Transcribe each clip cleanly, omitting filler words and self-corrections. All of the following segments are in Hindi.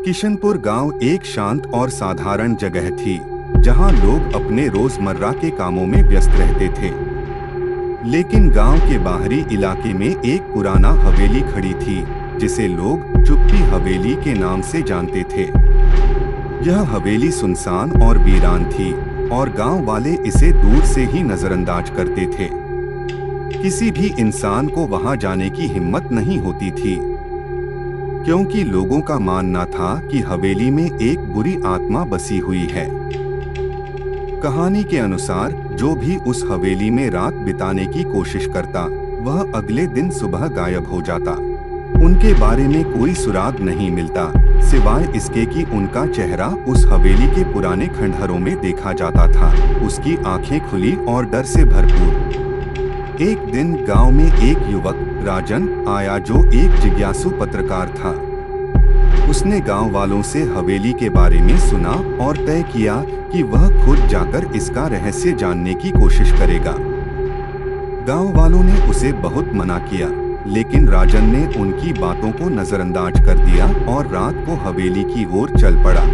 किशनपुर गांव एक शांत और साधारण जगह थी, जहां लोग अपने रोजमर्रा के कामों में व्यस्त रहते थे। लेकिन गांव के बाहरी इलाके में एक पुराना हवेली खड़ी थी, जिसे लोग चुप्पी हवेली के नाम से जानते थे। यह हवेली सुनसान और वीरान थी और गांव वाले इसे दूर से ही नजरअंदाज करते थे। किसी भी इंसान को वहां जाने की हिम्मत नहीं होती थी, क्योंकि लोगों का मानना था कि हवेली में एक बुरी आत्मा बसी हुई है। कहानी के अनुसार जो भी उस हवेली में रात बिताने की कोशिश करता, वह अगले दिन सुबह गायब हो जाता। उनके बारे में कोई सुराग नहीं मिलता, सिवाय इसके कि उनका चेहरा उस हवेली के पुराने खंडहरों में देखा जाता था। उसकी आंखें खुली और डर से भरपूर। एक दिन गांव में एक युवक राजन आया, जो एक जिज्ञासु पत्रकार था। उसने गांव वालों से हवेली के बारे में सुना और तय किया कि वह खुद जाकर इसका रहस्य जानने की कोशिश करेगा। गांव वालों ने उसे बहुत मना किया, लेकिन राजन ने उनकी बातों को नजरअंदाज कर दिया और रात को हवेली की ओर चल पड़ा।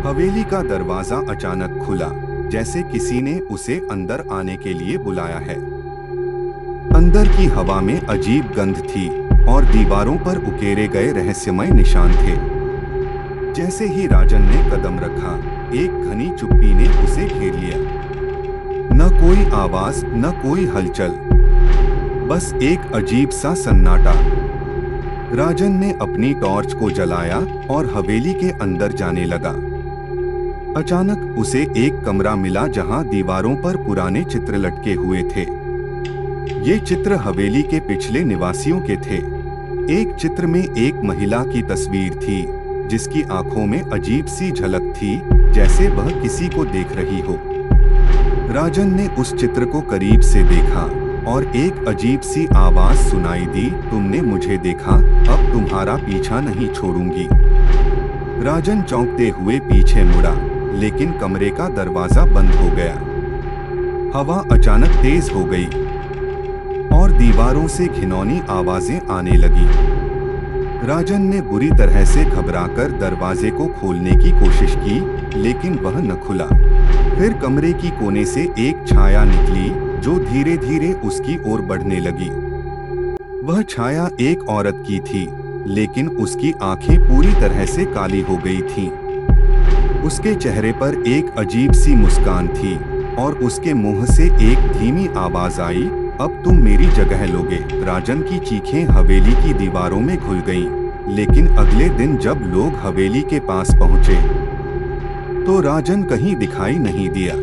हवेली का दरवाजा अचानक खुला, जैसे किसी ने उसे अंदर आने के लिए बुलाया है। अंदर की हवा में अजीब गंध थी और दीवारों पर उकेरे गए रहस्यमय निशान थे। जैसे ही राजन ने कदम रखा, एक घनी चुप्पी ने उसे घेर लिया। न कोई आवाज, न कोई हलचल, बस एक अजीब सा सन्नाटा। राजन ने अपनी टॉर्च को जलाया और हवेली के अंदर जाने लगा। अचानक उसे एक कमरा मिला, जहां दीवारों पर पुराने चित्र लटके हुए थे। ये चित्र हवेली के पिछले निवासियों के थे। एक चित्र में एक महिला की तस्वीर थी, जिसकी आंखों में अजीब सी झलक थी, जैसे वह किसी को देख रही हो। राजन ने उस चित्र को करीब से देखा और एक अजीब सी आवाज सुनाई दी, तुमने मुझे देखा, अब तुम्हारा पीछा नहीं छोड़ूंगी। राजन चौंकते हुए पीछे मुड़ा, लेकिन कमरे का दरवाजा बंद हो गया। हवा अचानक तेज हो गई और दीवारों से घिनौनी आवाजें आने लगी। राजन ने बुरी तरह से घबराकर दरवाजे को खोलने की कोशिश की, लेकिन वह न खुला। फिर कमरे की कोने से एक छाया निकली, जो धीरे धीरे उसकी ओर बढ़ने लगी। वह छाया एक औरत की थी, लेकिन उसकी आंखें पूरी तरह से काली हो गई थीं। उसके चेहरे पर एक अजीब सी मुस्कान थी और उसके मुंह से एक धीमी आवाज आई, अब तुम मेरी जगह लोगे। राजन की चीखें हवेली की दीवारों में घुल गईं, लेकिन अगले दिन जब लोग हवेली के पास पहुंचे, तो राजन कहीं दिखाई नहीं दिया।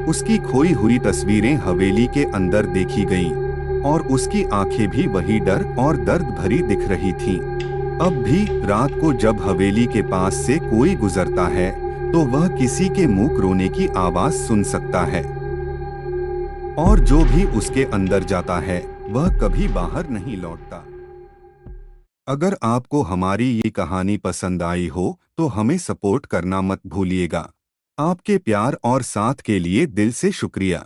उसकी खोई हुई तस्वीरें हवेली के अंदर देखी गईं और उसकी आंखें भी वही डर और दर्द भरी दिख रही थीं। अब भी रात को जब हवेली के पास से कोई गुजरता है, तो वह किसी के मुंह रोने की आवाज सुन सकता है, और जो भी उसके अंदर जाता है, वह कभी बाहर नहीं लौटता। अगर आपको हमारी ये कहानी पसंद आई हो, तो हमें सपोर्ट करना मत भूलिएगा। आपके प्यार और साथ के लिए दिल से शुक्रिया।